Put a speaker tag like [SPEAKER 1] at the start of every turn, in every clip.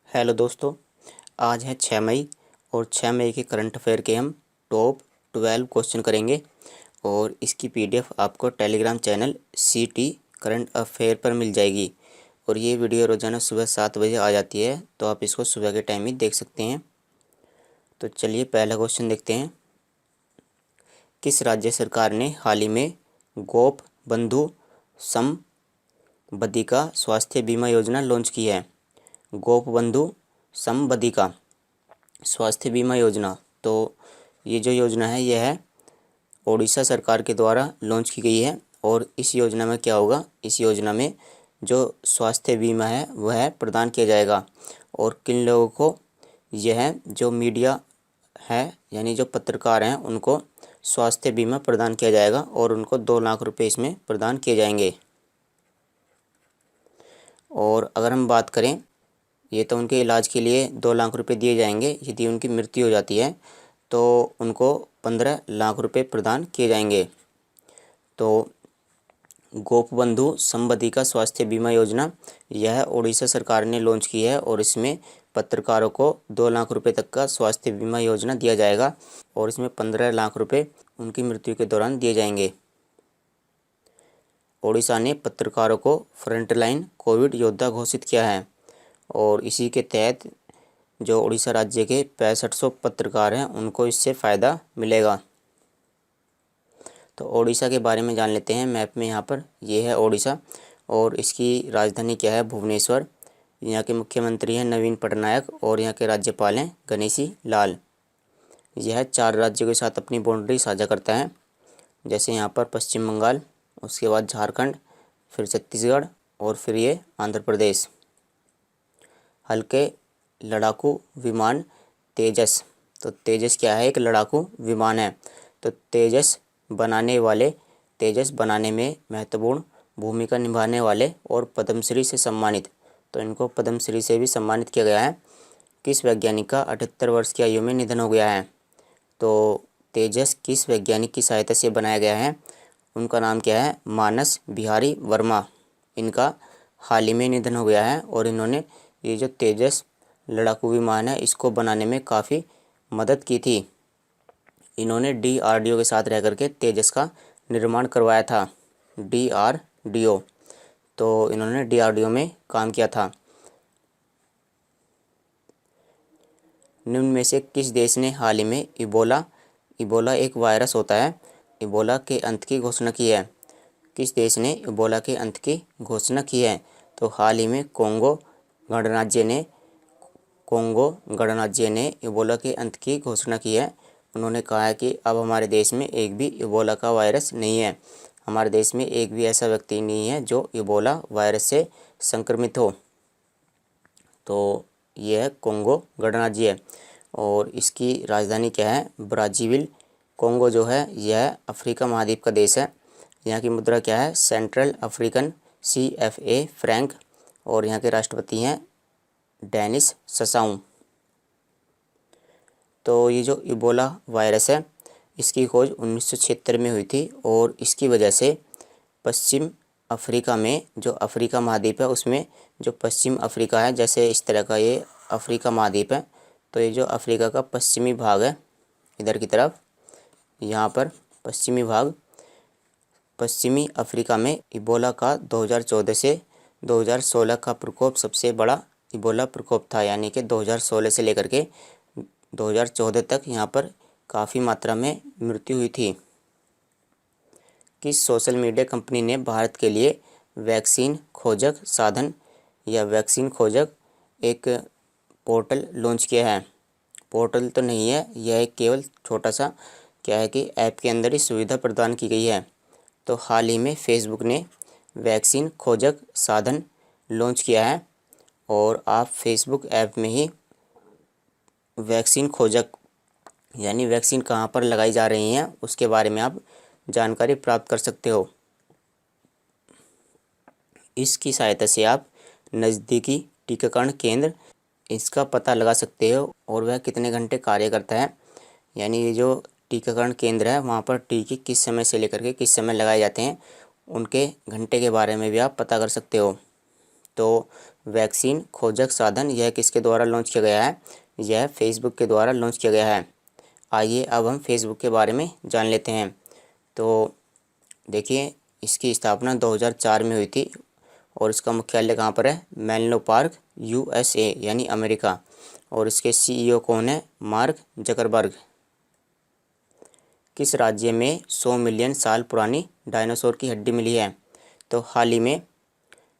[SPEAKER 1] Hello दोस्तों, आज है 6 मई और 6 मई के करंट अफेयर के हम टॉप 12 क्वेश्चन करेंगे और इसकी पीडीएफ आपको टेलीग्राम चैनल सीटी करंट अफेयर पर मिल जाएगी। और ये वीडियो रोज़ाना सुबह 7 बजे आ जाती है, तो आप इसको सुबह के टाइम ही देख सकते हैं। तो चलिए पहला क्वेश्चन देखते हैं। किस राज्य सरकार ने हाल ही में गोप बंधु समबधिका स्वास्थ्य बीमा योजना लॉन्च की है? गोप बंधु समबधिका स्वास्थ्य बीमा योजना, तो ये जो योजना है यह है ओडिशा सरकार के द्वारा लॉन्च की गई है। और इस योजना में क्या होगा, इस योजना में जो स्वास्थ्य बीमा है वह प्रदान किया जाएगा। और किन लोगों को, यह जो मीडिया है यानी जो पत्रकार हैं उनको स्वास्थ्य बीमा प्रदान किया जाएगा और उनको 2 लाख रुपए इसमें प्रदान किए जाएंगे। और अगर हम बात करें, ये तो उनके इलाज के लिए 2 लाख रुपए दिए जाएंगे। यदि उनकी मृत्यु हो जाती है तो उनको 15 लाख रुपए प्रदान किए जाएंगे। तो गोपबंधु समबधिका स्वास्थ्य बीमा योजना यह उड़ीसा सरकार ने लॉन्च की है और इसमें पत्रकारों को 2 लाख रुपए तक का स्वास्थ्य बीमा योजना दिया जाएगा और इसमें 15 लाख रुपए उनकी मृत्यु के दौरान दिए जाएंगे। ओडिशा ने पत्रकारों को फ्रंटलाइन कोविड योद्धा घोषित किया है और इसी के तहत जो उड़ीसा राज्य के 6500 पत्रकार हैं उनको इससे फ़ायदा मिलेगा। तो ओडिशा के बारे में जान लेते हैं। मैप में यहाँ पर ये है ओडिशा और इसकी राजधानी क्या है, भुवनेश्वर। यहाँ के मुख्यमंत्री हैं नवीन पटनायक और यहाँ के राज्यपाल हैं गणेशी लाल। यह 4 राज्यों के साथ अपनी बाउंड्री साझा करता है, जैसे यहाँ पर पश्चिम बंगाल, उसके बाद झारखंड, फिर छत्तीसगढ़ और फिर ये आंध्र प्रदेश। हल्के लड़ाकू विमान तेजस, तो तेजस क्या है, एक लड़ाकू विमान है। तो तेजस बनाने में महत्वपूर्ण भूमिका निभाने वाले और पद्मश्री से सम्मानित, तो इनको पद्मश्री से भी सम्मानित किया गया है। किस वैज्ञानिक का 78 वर्ष की आयु में निधन हो गया है? तो तेजस किस वैज्ञानिक की सहायता से बनाया गया है? उनका नाम क्या है, मानस बिहारी वर्मा। इनका हाल ही में निधन हो गया है और इन्होंने ये जो तेजस लड़ाकू विमान है इसको बनाने में काफ़ी मदद की थी। इन्होंने DRDO के साथ रह करके तेजस का निर्माण करवाया था। DRDO, तो इन्होंने DRDO में काम किया था। निम्न में से किस देश ने हाल ही में इबोला एक वायरस होता है, इबोला के अंत की घोषणा की है? किस देश ने इबोला के अंत की घोषणा की है? तो हाल ही में कोंगो गणराज्य ने इबोला के अंत की घोषणा की है। उन्होंने कहा है कि अब हमारे देश में एक भी इबोला का वायरस नहीं है, हमारे देश में एक भी ऐसा व्यक्ति नहीं है जो इबोला वायरस से संक्रमित हो। तो यह है कोंगो गणराज्य और इसकी राजधानी क्या है, ब्राज़ील। कोंगो जो है यह अफ्रीका महाद्वीप का देश है। यहाँ की मुद्रा क्या है, सेंट्रल अफ्रीकन CFA फ्रैंक और यहाँ के राष्ट्रपति हैं डेनिस ससाऊ। तो ये जो इबोला वायरस है इसकी खोज 1976 में हुई थी और इसकी वजह से पश्चिम अफ्रीका में, जो अफ्रीका महाद्वीप है उसमें जो पश्चिम अफ्रीका है, जैसे इस तरह का ये अफ्रीका महाद्वीप है, तो ये जो अफ्रीका का पश्चिमी भाग है इधर की तरफ, यहाँ पर पश्चिमी अफ्रीका में इबोला का 2014 से 2016 का प्रकोप सबसे बड़ा इबोला प्रकोप था। यानी कि 2016 से लेकर के 2014 तक यहाँ पर काफ़ी मात्रा में मृत्यु हुई थी। किस सोशल मीडिया कंपनी ने भारत के लिए वैक्सीन खोजक साधन या वैक्सीन खोजक एक पोर्टल लॉन्च किया है? पोर्टल तो नहीं है, यह एक केवल छोटा सा क्या है कि ऐप के अंदर ही सुविधा प्रदान की गई है। तो हाल ही में फेसबुक ने वैक्सीन खोजक साधन लॉन्च किया है और आप फेसबुक ऐप में ही वैक्सीन खोजक यानी वैक्सीन कहाँ पर लगाई जा रही हैं उसके बारे में आप जानकारी प्राप्त कर सकते हो। इसकी सहायता से आप नज़दीकी टीकाकरण केंद्र इसका पता लगा सकते हो और वह कितने घंटे कार्य करता है। यानी ये जो टीकाकरण केंद्र है वहाँ पर टीके किस समय से लेकर के किस समय लगाए जाते हैं, उनके घंटे के बारे में भी आप पता कर सकते हो। तो वैक्सीन खोजक साधन यह किसके द्वारा लॉन्च किया गया है? यह फेसबुक के द्वारा लॉन्च किया गया है। आइए अब हम फेसबुक के बारे में जान लेते हैं। तो देखिए, इसकी स्थापना 2004 में हुई थी और इसका मुख्यालय कहाँ पर है? मेनलो पार्क, USA यानी अमेरिका। और इसके CEO कौन है? Mark Zuckerberg. किस राज्य में 100 मिलियन साल पुरानी डायनासोर की हड्डी मिली है? तो हाल ही में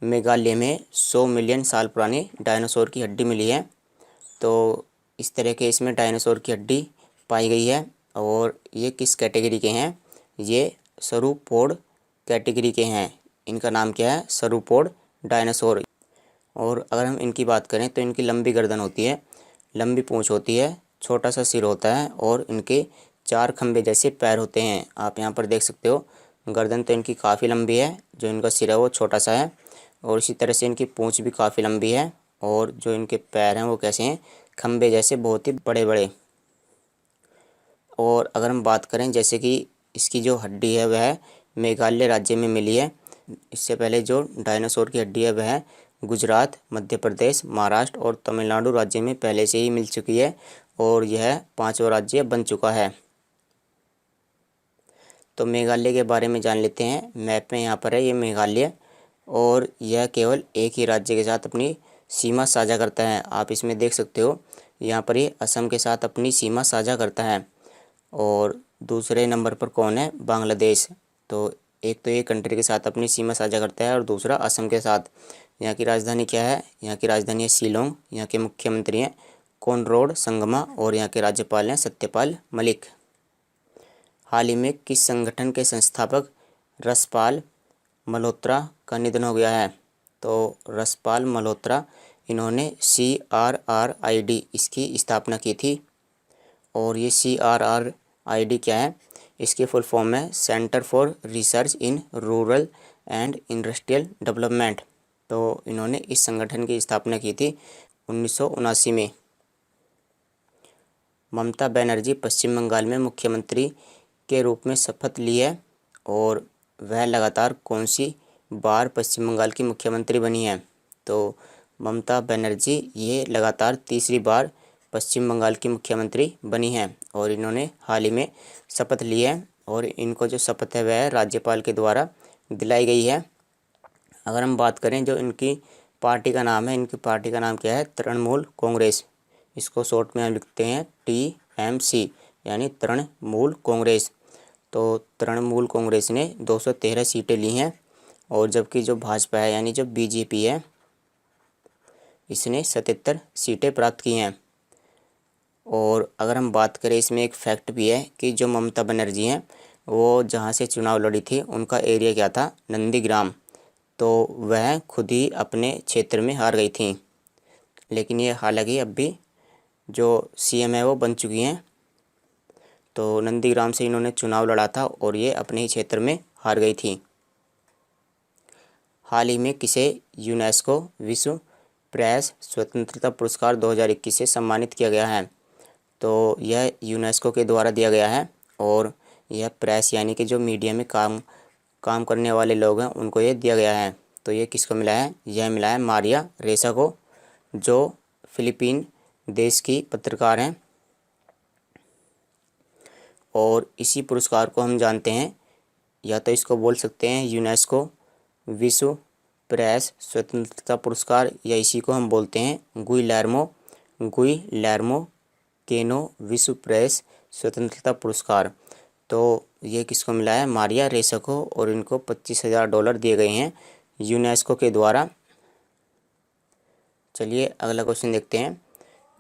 [SPEAKER 1] मेघालय में 100 मिलियन साल पुरानी डायनासोर की हड्डी मिली है। तो इस तरह के इसमें डायनासोर की हड्डी पाई गई है और ये किस कैटेगरी के हैं? ये सरूपोड कैटेगरी के हैं। इनका नाम क्या है? सरूपोड डायनासोर। और अगर हम इनकी बात करें तो इनकी लंबी गर्दन होती है, लंबी पूंछ होती है, छोटा सा सिर होता है और इनके 4 खंभे जैसे पैर होते हैं। आप यहाँ पर देख सकते हो, गर्दन तो इनकी काफ़ी लंबी है, जो इनका सिर है वो छोटा सा है और इसी तरह से इनकी पूंछ भी काफ़ी लंबी है और जो इनके पैर हैं वो कैसे हैं? खंभे जैसे, बहुत ही बड़े बड़े। और अगर हम बात करें जैसे कि इसकी जो हड्डी है वह मेघालय राज्य में मिली है। इससे पहले जो डायनासोर की हड्डी है वह गुजरात, मध्य प्रदेश, महाराष्ट्र और तमिलनाडु राज्य में पहले से ही मिल चुकी है और यह 5वां राज्य बन चुका है। तो मेघालय के बारे में जान लेते हैं। मैप में यहाँ पर है ये मेघालय और यह केवल एक ही राज्य के साथ अपनी सीमा साझा करता है। आप इसमें देख सकते हो, यहाँ पर ये असम के साथ अपनी सीमा साझा करता है। और दूसरे नंबर पर कौन है? बांग्लादेश। तो एक तो ये कंट्री के साथ अपनी सीमा साझा करता है और दूसरा असम के साथ। यहाँ की राजधानी क्या है? यहाँ की राजधानी है शिलोंग। यहाँ के मुख्यमंत्री हैं कॉनराड संगमा और यहाँ के राज्यपाल हैं सत्यपाल मलिक। हाल ही में किस संगठन के संस्थापक रसपाल मल्होत्रा का निधन हो गया है? तो रसपाल मल्होत्रा, इन्होंने CRRID इसकी स्थापना की थी। और ये CRRID क्या है? इसकी फुल फॉर्म है centre for research in rural and industrial development. तो इन्होंने इस संगठन की स्थापना की थी 1979 में। ममता बनर्जी पश्चिम बंगाल में मुख्यमंत्री के रूप में शपथ ली है और वह लगातार कौन सी बार पश्चिम बंगाल की मुख्यमंत्री बनी है? तो ममता बनर्जी ये लगातार तीसरी बार पश्चिम बंगाल की मुख्यमंत्री बनी हैं और इन्होंने हाल ही में शपथ ली है और इनको जो शपथ है वह राज्यपाल के द्वारा दिलाई गई है। अगर हम बात करें जो इनकी पार्टी का नाम है, इनकी पार्टी का नाम क्या है? तृणमूल कांग्रेस। इसको शॉर्ट में हम लिखते हैं TMC यानी तृणमूल कांग्रेस। तो तृणमूल कांग्रेस ने 213 सीटें ली हैं और जबकि जो भाजपा है यानी जो BJP है, इसने 77 सीटें प्राप्त की हैं। और अगर हम बात करें, इसमें एक फैक्ट भी है कि जो ममता बनर्जी हैं वो जहाँ से चुनाव लड़ी थी उनका एरिया क्या था? नंदीग्राम। तो वह खुद ही अपने क्षेत्र में हार गई थी, लेकिन ये हालांकि अब भी जो CM है वो बन चुकी हैं। तो नंदीग्राम से इन्होंने चुनाव लड़ा था और ये अपने ही क्षेत्र में हार गई थी। हाल ही में किसे यूनेस्को विश्व प्रेस स्वतंत्रता पुरस्कार 2021 से सम्मानित किया गया है? तो यह यूनेस्को के द्वारा दिया गया है और यह प्रेस यानी कि जो मीडिया में काम करने वाले लोग हैं उनको ये दिया गया है। तो ये किसको मिला है? यह मिला है मारिया रेसा को, जो फिलीपीन देश की पत्रकार हैं। और इसी पुरस्कार को हम जानते हैं, या तो इसको बोल सकते हैं यूनेस्को विश्व प्रेस स्वतंत्रता पुरस्कार, या इसी को हम बोलते हैं गुइलेर्मो केनो विश्व प्रेस स्वतंत्रता पुरस्कार। तो ये किसको मिला है? मारिया रेसा को और इनको $25,000 दिए गए हैं यूनेस्को के द्वारा। चलिए अगला क्वेश्चन देखते हैं।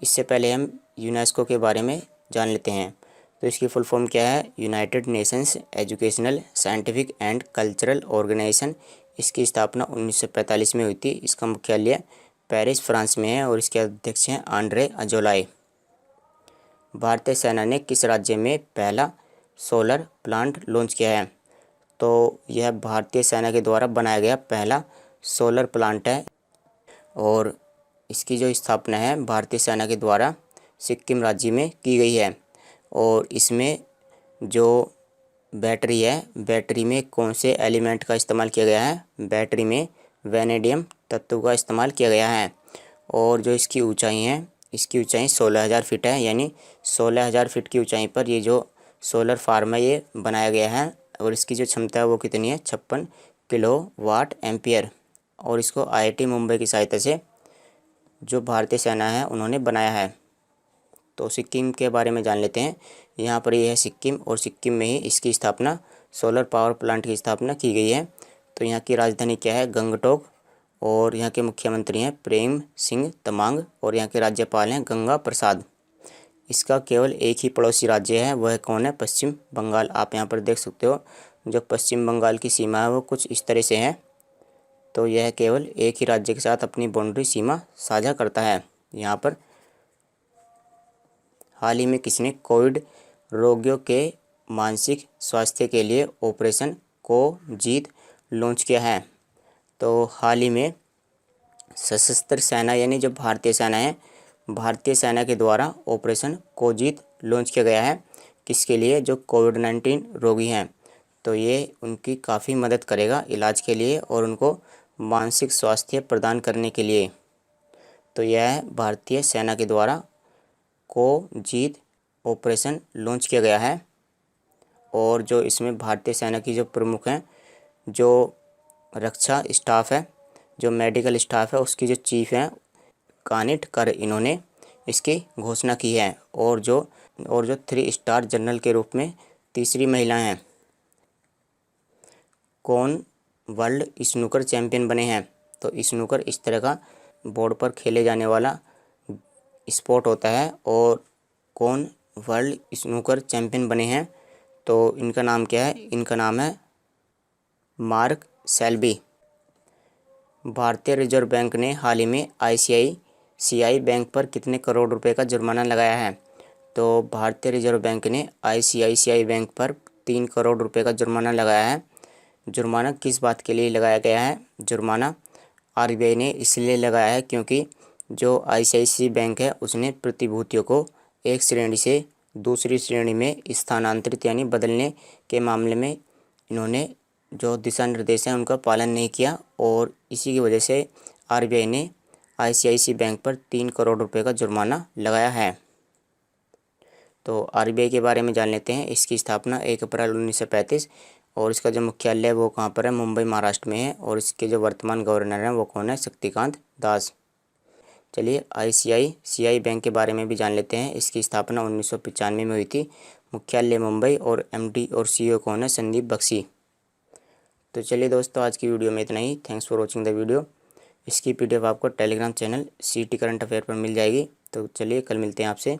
[SPEAKER 1] इससे पहले हम यूनेस्को के बारे में जान लेते हैं। तो इसकी फुल फॉर्म क्या है? United Nations Educational Scientific and Cultural Organization. इसकी स्थापना 1945 में हुई थी। इसका मुख्यालय पेरिस फ्रांस में है और इसके अध्यक्ष हैं आंद्रे अजोलाए। भारतीय सेना ने किस राज्य में पहला सोलर प्लांट लॉन्च किया है? तो यह भारतीय सेना के द्वारा बनाया गया पहला सोलर प्लांट है और इसकी जो स्थापना है भारतीय सेना के द्वारा सिक्किम राज्य में की गई है। और इसमें जो बैटरी है, बैटरी में कौन से एलिमेंट का इस्तेमाल किया गया है? बैटरी में वैनेडियम तत्व का इस्तेमाल किया गया है। और जो इसकी ऊंचाई है, इसकी ऊंचाई 16,000 फीट है, यानी 16,000 फीट की ऊंचाई पर ये जो सोलर फार्म है ये बनाया गया है। और इसकी जो क्षमता है वो कितनी है, 56 किलोवाट एम्पियर। और इसको IIT मुंबई की सहायता से जो भारतीय सेना है उन्होंने बनाया है। तो सिक्किम के बारे में जान लेते हैं। यहाँ पर ये है सिक्किम, और सिक्किम में ही इसकी स्थापना, सोलर पावर प्लांट की स्थापना की गई है। तो यहाँ की राजधानी क्या है, गंगटोक। और यहाँ के मुख्यमंत्री हैं प्रेम सिंह तमांग, और यहाँ के राज्यपाल हैं गंगा प्रसाद। इसका केवल एक ही पड़ोसी राज्य है, वह कौन है, पश्चिम बंगाल। आप यहाँ पर देख सकते हो जो पश्चिम बंगाल की सीमा है वो कुछ इस तरह से है। तो यह केवल एक ही राज्य के साथ अपनी बाउंड्री सीमा साझा करता है। यहाँ पर हाल ही में किसने कोविड रोगियों के मानसिक स्वास्थ्य के लिए ऑपरेशन को जीत लॉन्च किया है। तो हाल ही में सशस्त्र सेना यानी जो भारतीय सेना है, भारतीय सेना के द्वारा ऑपरेशन कोजीत लॉन्च किया गया है। किसके लिए, जो कोविड-19 रोगी हैं। तो ये उनकी काफ़ी मदद करेगा इलाज के लिए और उनको मानसिक स्वास्थ्य प्रदान करने के लिए। तो यह भारतीय सेना के द्वारा कोजीत ऑपरेशन लॉन्च किया गया है। और जो इसमें भारतीय सेना की जो प्रमुख हैं, जो रक्षा स्टाफ है, जो मेडिकल स्टाफ है, उसकी जो चीफ हैं कानिटकर, इन्होंने इसकी घोषणा की है। और जो 3 स्टार जनरल के रूप में तीसरी महिला हैं। कौन वर्ल्ड स्नूकर चैंपियन बने हैं। तो स्नूकर इस तरह का बोर्ड पर खेले जाने वाला स्पोर्ट होता है। और कौन वर्ल्ड स्नूकर चैंपियन बने हैं, तो इनका नाम क्या है, इनका नाम है मार्क सेल्बी। भारतीय रिजर्व बैंक ने हाल ही में ICICI बैंक पर कितने करोड़ रुपए का जुर्माना लगाया है। तो भारतीय रिजर्व बैंक ने ICICI बैंक पर 3 करोड़ रुपए का जुर्माना लगाया है। जुर्माना किस बात के लिए लगाया गया है, जुर्माना RBI ने इसलिए लगाया है क्योंकि जो ICICI बैंक है उसने प्रतिभूतियों को एक श्रेणी से दूसरी श्रेणी में स्थानांतरित यानी बदलने के मामले में इन्होंने जो दिशा निर्देश हैं उनका पालन नहीं किया। और इसी की वजह से RBI ने ICICI बैंक पर 3 करोड़ रुपए का जुर्माना लगाया है। तो RBI के बारे में जान लेते हैं। इसकी स्थापना 1 अप्रैल 1935, और इसका जो मुख्यालय है वो कहाँ पर है, मुंबई महाराष्ट्र में है। और इसके जो वर्तमान गवर्नर हैं वो कौन है, शक्तिकांत दास। चलिए ICICI बैंक के बारे में भी जान लेते हैं। इसकी स्थापना 1995 में हुई थी, मुख्यालय मुंबई, और MD और CEO कौन है, संदीप बख्शी। तो चलिए दोस्तों, आज की वीडियो में इतना ही। Thanks for watching the video. इसकी PDF आपको Telegram channel CT current affair पर मिल जाएगी। तो चलिए कल मिलते हैं आपसे।